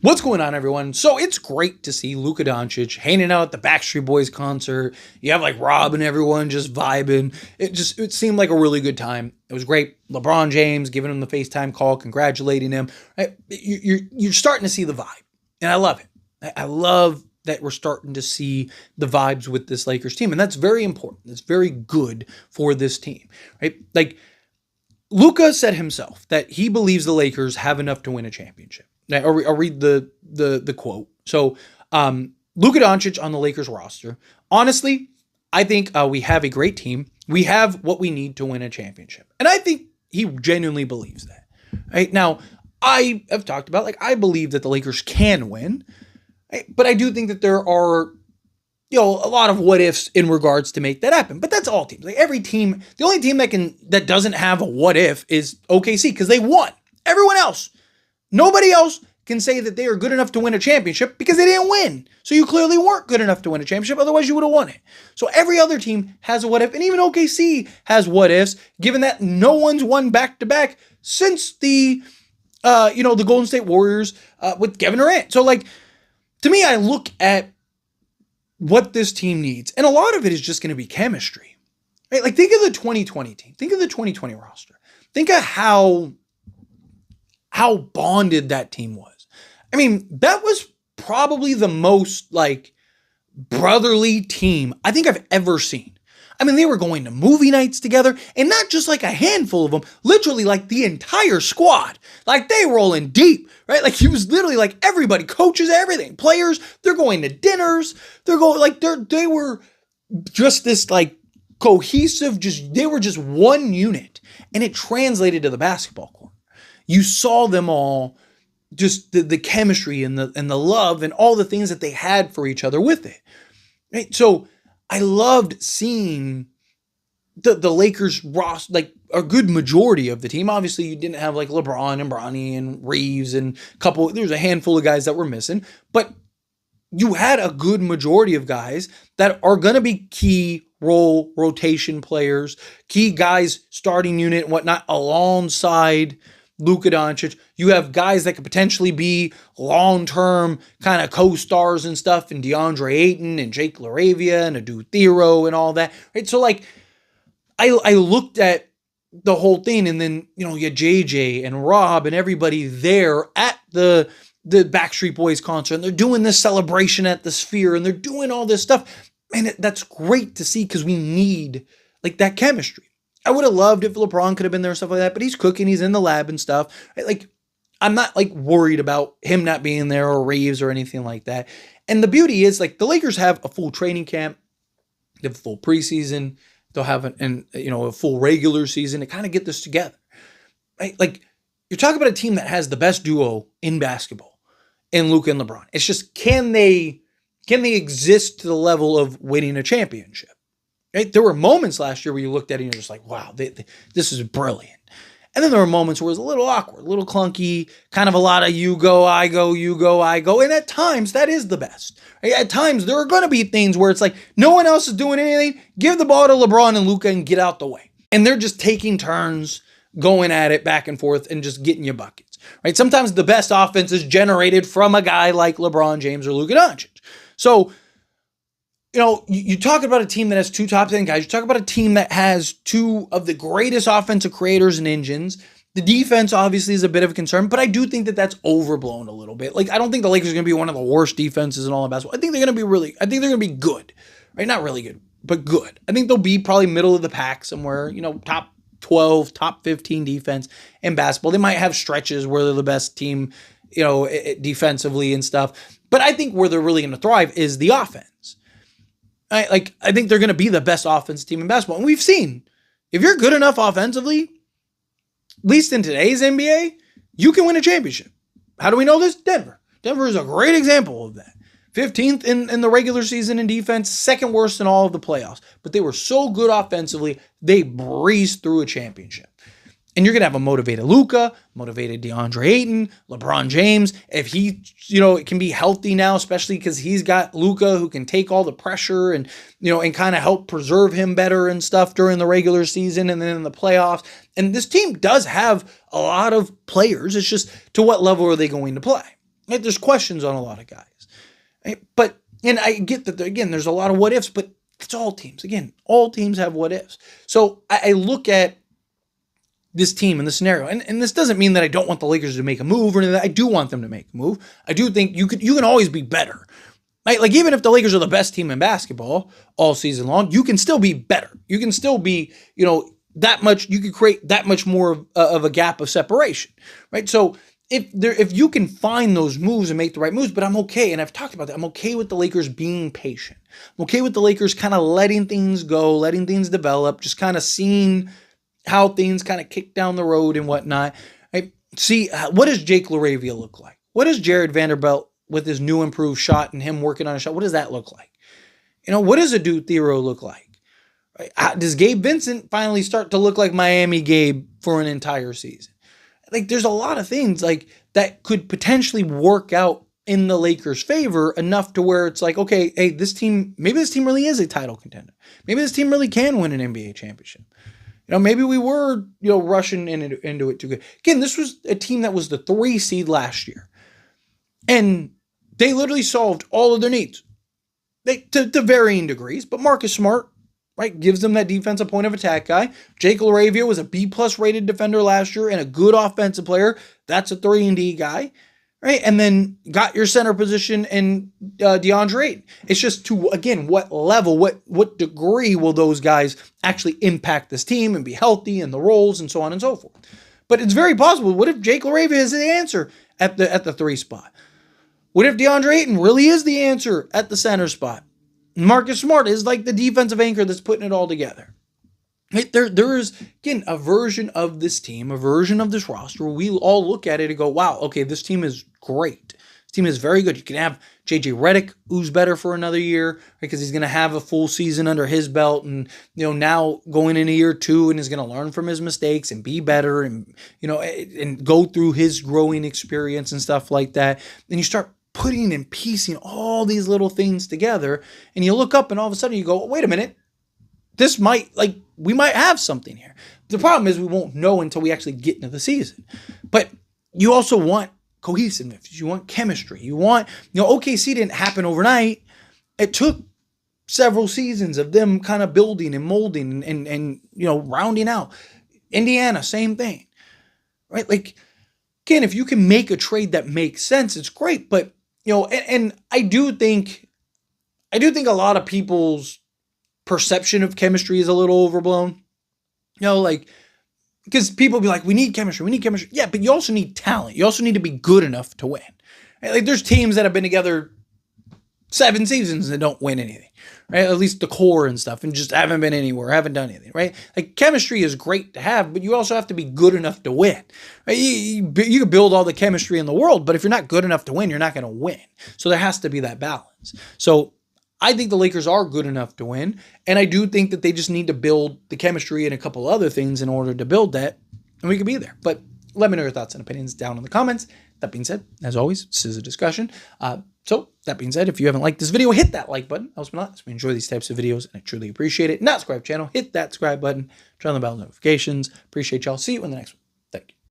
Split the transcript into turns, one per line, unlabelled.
What's going on, everyone? So it's great to see Luka Doncic hanging out at the Backstreet Boys concert. You have like Rob and everyone just vibing. It seemed like a really good time. It was great. LeBron James giving him the FaceTime call, congratulating him. Right? You're starting to see the vibe, and I love it. I love that we're starting to see the vibes with this Lakers team, and that's very important. It's very good for this team, right? Like Luka said himself that he believes the Lakers have enough to win a championship. Now, I'll read the quote. So, Luka Doncic on the Lakers roster. Honestly, I think we have a great team. We have what we need to win a championship, and I think he genuinely believes that. Right now, I have talked about I believe that the Lakers can win, right? But I do think that there are a lot of what ifs in regards to make that happen. But that's all teams. Like every team, the only team that doesn't have a what if is OKC because they won. Everyone else. Nobody else can say that they are good enough to win a championship because they didn't win. So you clearly weren't good enough to win a championship. Otherwise, you would have won it. So every other team has a what if, and even OKC has what ifs, given that no one's won back-to-back since the Golden State Warriors with Kevin Durant. So, to me, I look at what this team needs, and a lot of it is just going to be chemistry. Right? Think of the 2020 team. Think of the 2020 roster. Think of how bonded that team was. I mean, that was probably the most brotherly team I think I've ever seen. I mean, they were going to movie nights together, and not just a handful of them, literally the entire squad. They rolling deep, right? It was literally everybody, coaches, everything, players, they're going to dinners, they're going they were just this cohesive, they were just one unit, and it translated to the basketball court. You saw them all, just the chemistry and the love and all the things that they had for each other with it. Right? So I loved seeing the Lakers roster, a good majority of the team. Obviously, you didn't have LeBron and Bronny and Reeves and there's a handful of guys that were missing, but you had a good majority of guys that are going to be key rotation players, key guys, starting unit and whatnot, alongside Luka Doncic. You have guys that could potentially be long-term kind of co-stars and stuff, and DeAndre Ayton and Jake LaRavia and Adu Thero and all that. Right? So I looked at the whole thing, and then you had JJ and Rob and everybody there at the Backstreet Boys concert, and they're doing this celebration at the Sphere, and they're doing all this stuff. And that's great to see because we need that chemistry. I would have loved if LeBron could have been there and stuff like that, but he's cooking, he's in the lab and stuff. I'm not worried about him not being there or Reeves or anything like that. And the beauty is the Lakers have a full training camp, they have a full preseason, they'll have a full regular season to kind of get this together. Right? You're talking about a team that has the best duo in basketball in Luka and LeBron. It's just can they exist to the level of winning a championship? Right? There were moments last year where you looked at it and you're just wow, this is brilliant. And then there were moments where it was a little awkward, a little clunky, kind of a lot of you go, I go, you go, I go. And at times, that is the best. Right? At times, there are going to be things where it's no one else is doing anything. Give the ball to LeBron and Luka and get out the way. And they're just taking turns, going at it back and forth and just getting you buckets. Right? Sometimes the best offense is generated from a guy like LeBron James or Luka Doncic. So, you talk about a team that has two top 10 guys. You talk about a team that has two of the greatest offensive creators and engines. The defense obviously is a bit of a concern, but I do think that that's overblown a little bit. I don't think the Lakers are going to be one of the worst defenses in all of basketball. I think they're going to be good, right? Not really good, but good. I think they'll be probably middle of the pack somewhere, top 12, top 15 defense in basketball. They might have stretches where they're the best team, defensively and stuff. But I think where they're really going to thrive is the offense. I think they're going to be the best offense team in basketball. And we've seen, if you're good enough offensively, at least in today's NBA, you can win a championship. How do we know this? Denver. Denver is a great example of that. 15th in the regular season in defense, second worst in all of the playoffs. But they were so good offensively, they breezed through a championship. And you're going to have a motivated Luka, motivated DeAndre Ayton, LeBron James. If he, can be healthy now, especially because he's got Luka who can take all the pressure and kind of help preserve him better and stuff during the regular season and then in the playoffs. And this team does have a lot of players. It's just to what level are they going to play? Right? There's questions on a lot of guys. Right? But, and I get that, again, there's a lot of what ifs, but it's all teams. Again, all teams have what ifs. So I look at this team in the scenario, and this doesn't mean that I don't want the Lakers to make a move or anything. I do want them to make a move. I do think you can always be better. Right? Like, even if the Lakers are the best team in basketball all season long, you can still be better. You can still be, that much, you could create that much more of a gap of separation, right? So if you can find those moves and make the right moves, but I'm okay, and I've talked about that, I'm okay with the Lakers being patient. I'm okay with the Lakers kind of letting things go, letting things develop, just kind of seeing how things kind of kick down the road and whatnot. Right? See, what does Jake LaRavia look like? What does Jared Vanderbilt with his new improved shot and him working on a shot, what does that look like? What does Adu Thero look like? Right? Does Gabe Vincent finally start to look like Miami Gabe for an entire season? Like, there's a lot of things like that could potentially work out in the Lakers' favor enough to where it's like, okay, hey, maybe this team really is a title contender. Maybe this team really can win an NBA championship. Maybe we were, rushing into it too good. Again, this was a team that was the 3 seed last year. And they literally solved all of their needs. To varying degrees, but Marcus Smart, right, gives them that defensive point of attack guy. Jake LaRavia was a B+ rated defender last year and a good offensive player. That's a 3-and-D guy, right? And then got your center position in DeAndre Ayton. It's just to, again, what level, what degree will those guys actually impact this team and be healthy and the roles and so on and so forth. But it's very possible. What if Jake LaRavia is the answer at the 3 spot? What if DeAndre Ayton really is the answer at the center spot? Marcus Smart is like the defensive anchor that's putting it all together. Right? There is, again, a version of this team, a version of this roster where we all look at it and go, wow, okay, this team is great. This team is very good. You can have JJ Redick, who's better for another year, right? Because he's going to have a full season under his belt and, now going into year 2 and is going to learn from his mistakes and be better and, and go through his growing experience and stuff like that. And you start putting and piecing all these little things together, and you look up and all of a sudden you go, wait a minute, we might have something here. The problem is we won't know until we actually get into the season. But you also want cohesiveness. You want chemistry. You want, OKC didn't happen overnight. It took several seasons of them kind of building and molding and rounding out. Indiana, same thing, right? Like, again, if you can make a trade that makes sense, it's great. But, and I do think a lot of people's perception of chemistry is a little overblown. Because people be like, we need chemistry. Yeah, but you also need talent. You also need to be good enough to win. Right? Like, there's teams that have been together 7 seasons and don't win anything, right? At least the core and stuff, and just haven't been anywhere, haven't done anything, right? Like, chemistry is great to have, but you also have to be good enough to win. Right? You can build all the chemistry in the world, but if you're not good enough to win, you're not going to win. So there has to be that balance. So I think the Lakers are good enough to win, and I do think that they just need to build the chemistry and a couple other things in order to build that, and we could be there. But let me know your thoughts and opinions down in the comments. That being said, as always, this is a discussion. So that being said, if you haven't liked this video, hit that like button. Helps me a lot. We enjoy these types of videos, and I truly appreciate it. Not subscribe channel, hit that subscribe button, turn on the bell notifications. Appreciate y'all. See you in the next one.